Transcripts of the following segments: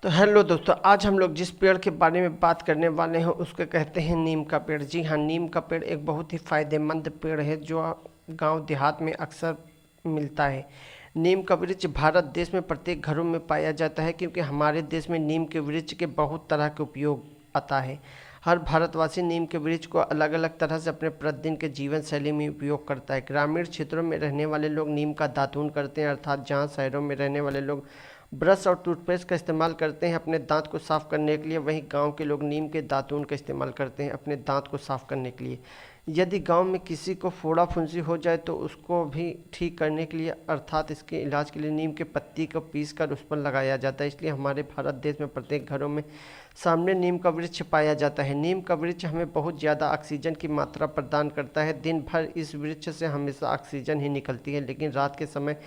तो हेलो दोस्तों, आज हम लोग जिस पेड़ के बारे में बात करने वाले हैं उसको कहते हैं नीम का पेड़। जी हाँ, नीम का पेड़ एक बहुत ही फ़ायदेमंद पेड़ है जो गांव देहात में अक्सर मिलता है। नीम का वृक्ष भारत देश में प्रत्येक घरों में पाया जाता है क्योंकि हमारे देश में नीम के वृक्ष के बहुत तरह के उपयोग आता है। हर भारतवासी नीम के वृक्ष को अलग अलग तरह से अपने प्रतिदिन के जीवन शैली में उपयोग करता है। ग्रामीण क्षेत्रों में रहने वाले लोग नीम का दातून करते हैं, अर्थात जहाँ शहरों में रहने वाले लोग ब्रश और टूथपेस्ट का इस्तेमाल करते हैं अपने दांत को साफ़ करने के लिए, वहीं गांव के लोग नीम के दातून का इस्तेमाल करते हैं अपने दांत को साफ़ करने के लिए। यदि गांव में किसी को फोड़ा फुंसी हो जाए तो उसको भी ठीक करने के लिए अर्थात इसके इलाज के लिए नीम के पत्ती को पीस कर उस पर लगाया जाता है। इसलिए हमारे भारत देश में प्रत्येक घरों में सामने नीम का वृक्ष पाया जाता है। नीम का वृक्ष हमें बहुत ज़्यादा ऑक्सीजन की मात्रा प्रदान करता है। दिन भर इस वृक्ष से हमेशा ऑक्सीजन ही निकलती है, लेकिन रात के समय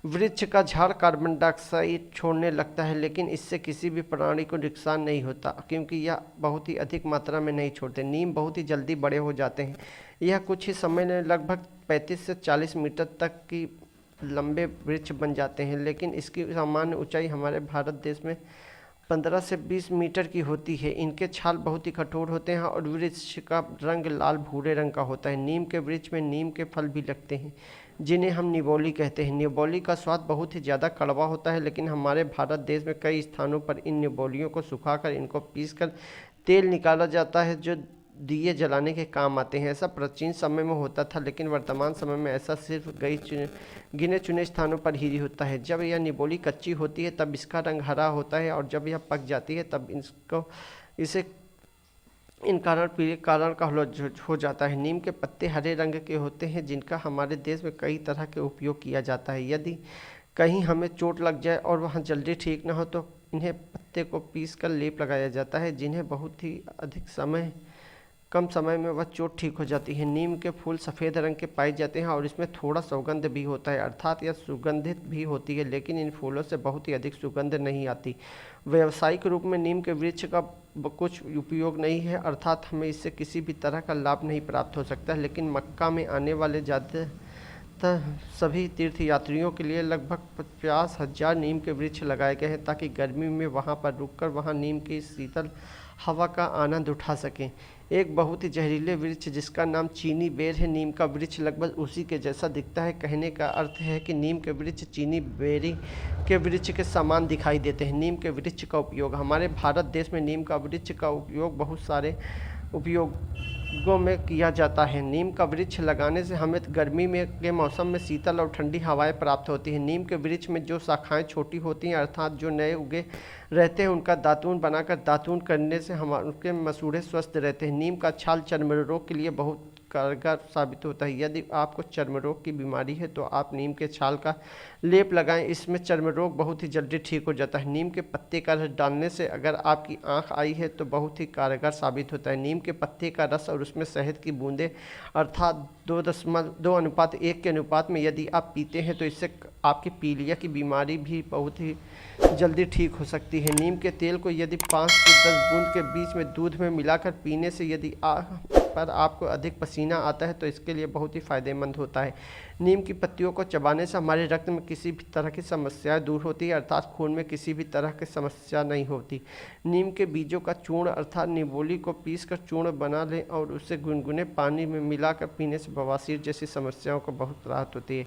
वृक्ष का झाड़ कार्बन डाइऑक्साइड छोड़ने लगता है, लेकिन इससे किसी भी प्राणी को नुकसान नहीं होता क्योंकि यह बहुत ही अधिक मात्रा में नहीं छोड़ते। नीम बहुत ही जल्दी बड़े हो जाते हैं। यह कुछ ही समय में लगभग 35 से 40 मीटर तक की लंबे वृक्ष बन जाते हैं, लेकिन इसकी सामान्य ऊंचाई हमारे भारत देश में 15 से 20 मीटर की होती है। इनके छाल बहुत ही कठोर होते हैं और वृक्ष का रंग लाल भूरे रंग का होता है। नीम के वृक्ष में नीम के फल भी लगते हैं जिन्हें हम निबोली कहते हैं। निबोली का स्वाद बहुत ही ज़्यादा कड़वा होता है, लेकिन हमारे भारत देश में कई स्थानों पर इन निबोलियों को सुखाकर इनको पीसकर तेल निकाला जाता है जो दिए जलाने के काम आते हैं। ऐसा प्राचीन समय में होता था, लेकिन वर्तमान समय में ऐसा सिर्फ गिने चुने स्थानों पर ही होता है। जब यह निबोली कच्ची होती है तब इसका रंग हरा होता है और जब यह पक जाती है तब इसे इन कारण पीले कारण का हो जाता है। नीम के पत्ते हरे रंग के होते हैं जिनका हमारे देश में कई तरह के उपयोग किया जाता है। यदि कहीं हमें चोट लग जाए और वहाँ जल्दी ठीक ना हो तो इन्हें पत्ते को पीस कर लेप लगाया जाता है, जिन्हें बहुत ही कम समय में वह चोट ठीक हो जाती है। नीम के फूल सफ़ेद रंग के पाए जाते हैं और इसमें थोड़ा सुगंध भी होता है, अर्थात यह सुगंधित भी होती है, लेकिन इन फूलों से बहुत ही अधिक सुगंध नहीं आती। व्यावसायिक रूप में नीम के वृक्ष का कुछ उपयोग नहीं है, अर्थात हमें इससे किसी भी तरह का लाभ नहीं प्राप्त हो सकता, लेकिन मक्का में आने वाले ज़्यादातर सभी तीर्थयात्रियों के लिए लगभग 50,000 नीम के वृक्ष लगाए गए हैं ताकि गर्मी में वहाँ पर रुककर वहाँ नीम की शीतल हवा का आनंद उठा सकें। एक बहुत ही जहरीले वृक्ष जिसका नाम चीनी बेर है, नीम का वृक्ष लगभग उसी के जैसा दिखता है। कहने का अर्थ है कि नीम के वृक्ष चीनी बेरी के वृक्ष के समान दिखाई देते हैं। नीम के वृक्ष का उपयोग हमारे भारत देश में नीम का वृक्ष का उपयोग बहुत सारे उपयोगों में किया जाता है। नीम का वृक्ष लगाने से हमें गर्मी में के मौसम में शीतल और ठंडी हवाएं प्राप्त होती हैं। नीम के वृक्ष में जो शाखाएं छोटी होती हैं अर्थात जो नए उगे रहते हैं उनका दातून बनाकर दातून करने से हमारे उनके मसूड़े स्वस्थ रहते हैं। नीम का छाल चर्म रोग के लिए बहुत कारगर साबित होता है। यदि आपको चर्म रोग की बीमारी है तो आप नीम के छाल का लेप लगाएं, इसमें चर्म रोग बहुत ही जल्दी ठीक हो जाता है। नीम के पत्ते का रस डालने से अगर आपकी आंख आई है तो बहुत ही कारगर साबित होता है। नीम के पत्ते का रस और उसमें शहद की बूंदें अर्थात 2:1 के अनुपात में यदि आप पीते हैं तो इससे आपकी पीलिया की बीमारी भी बहुत ही जल्दी ठीक हो सकती है। नीम के तेल को यदि 5 से 10 बूंद के बीच में दूध में मिलाकर पीने से यदि पर आपको अधिक पसीना आता है तो इसके लिए बहुत ही फ़ायदेमंद होता है। नीम की पत्तियों को चबाने से हमारे रक्त में किसी भी तरह की समस्याएं दूर होती है, अर्थात खून में किसी भी तरह की समस्या नहीं होती। नीम के बीजों का चूर्ण अर्थात निबोली को पीसकर चूर्ण बना लें और उसे गुनगुने पानी में मिलाकर पीने से बवासीर जैसी समस्याओं को बहुत राहत होती है।